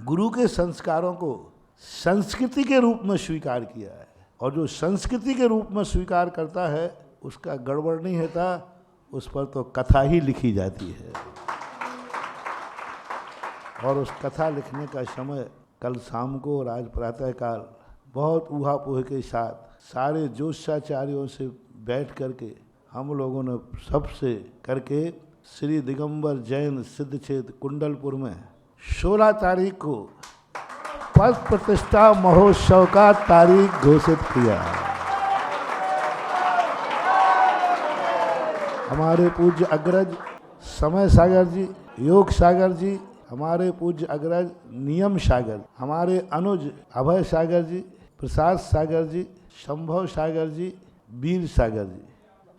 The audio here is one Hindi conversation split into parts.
गुरु के संस्कारों को संस्कृति के रूप में स्वीकार किया है, और जो संस्कृति के रूप में स्वीकार करता है उसका गड़बड़ नहीं होता, उस पर तो कथा ही लिखी जाती है। और उस कथा लिखने का समय कल शाम को और आज प्रातःकाल बहुत ऊहापोह के साथ सारे ज्योतिषाचार्यों से बैठ करके हम लोगों ने सबसे करके श्री दिगंबर जैन सिद्ध क्षेत्र कुंडलपुर में 16 तारीख को पद प्रतिष्ठा महोत्सव का तारीख घोषित किया। हमारे पूज्य अग्रज समय सागर जी, योग सागर जी, हमारे पूज्य अग्रज नियम सागर, हमारे अनुज अभय सागर जी, प्रसाद सागर जी, संभव सागर जी, वीर सागर जी,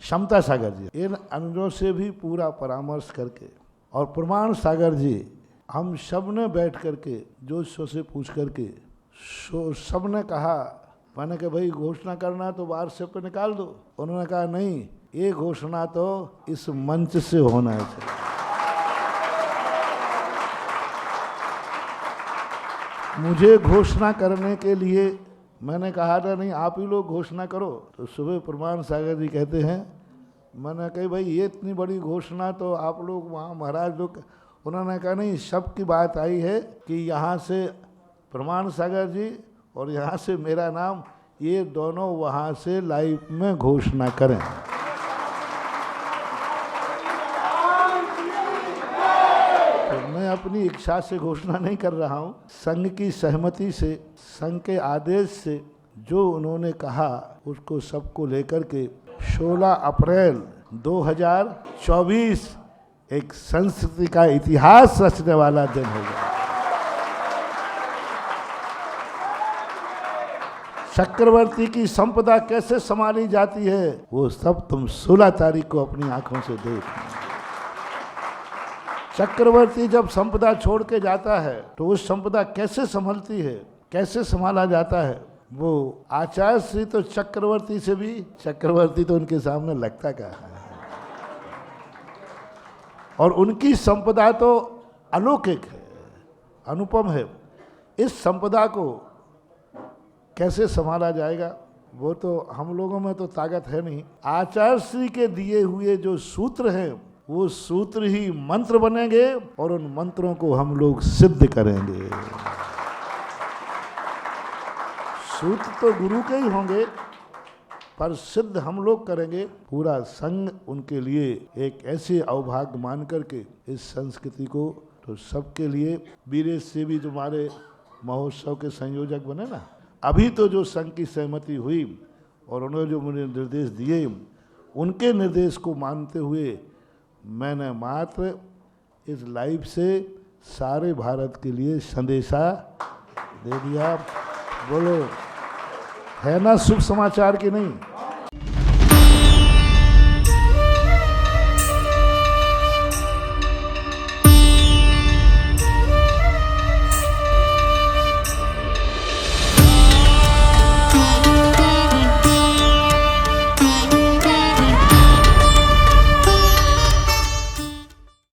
क्षमता सागर जी, इन अनुजों से भी पूरा परामर्श करके और प्रमाण सागर जी, हम सब ने बैठ करके जोशों से पूछ करके सब ने कहा, मैंने कहा भाई घोषणा करना तो बाहर से पे निकाल दो। उन्होंने कहा नहीं, ये घोषणा तो इस मंच से होना चाहिए। मुझे घोषणा करने के लिए मैंने कहा था नहीं, आप ही लोग घोषणा करो। तो सुबह प्रमाण सागर जी कहते हैं, मैंने कही भाई ये इतनी बड़ी घोषणा तो आप लोग वहाँ महाराज लोग। उन्होंने कहा नहीं, सबकी बात आई है कि यहाँ से प्रमाण सागर जी और यहाँ से मेरा नाम, ये दोनों वहाँ से लाइव में घोषणा करें। तो मैं अपनी इच्छा से घोषणा नहीं कर रहा हूँ, संघ की सहमति से, संघ के आदेश से जो उन्होंने कहा उसको सबको लेकर के 16 अप्रैल 2024 एक संस्कृति का इतिहास रचने वाला दिन होगा। चक्रवर्ती की संपदा कैसे संभाली जाती है वो सब तुम 16 तारीख को अपनी आंखों से देख। चक्रवर्ती जब संपदा छोड़ के जाता है तो उस संपदा कैसे संभलती है, कैसे संभाला जाता है, वो आचार्य श्री तो चक्रवर्ती से भी, चक्रवर्ती तो उनके सामने लगता क्या है। और उनकी संपदा तो अलौकिक है, अनुपम है। इस संपदा को कैसे संभाला जाएगा वो तो हम लोगों में तो ताकत है नहीं। आचार्य श्री के दिए हुए जो सूत्र हैं वो सूत्र ही मंत्र बनेंगे और उन मंत्रों को हम लोग सिद्ध करेंगे। सूत्र तो गुरु के ही होंगे पर सिद्ध हम लोग करेंगे। पूरा संघ उनके लिए एक ऐसे अवभाग्य मान करके इस संस्कृति को तो सबके लिए। वीरेश से भी तुम्हारे महोत्सव के संयोजक बने ना, अभी तो जो संघ की सहमति हुई और उन्होंने जो मुझे निर्देश दिए उनके निर्देश को मानते हुए मैंने मात्र इस लाइव से सारे भारत के लिए संदेशा दे दिया। बोलो, है ना शुभ समाचार कि नहीं?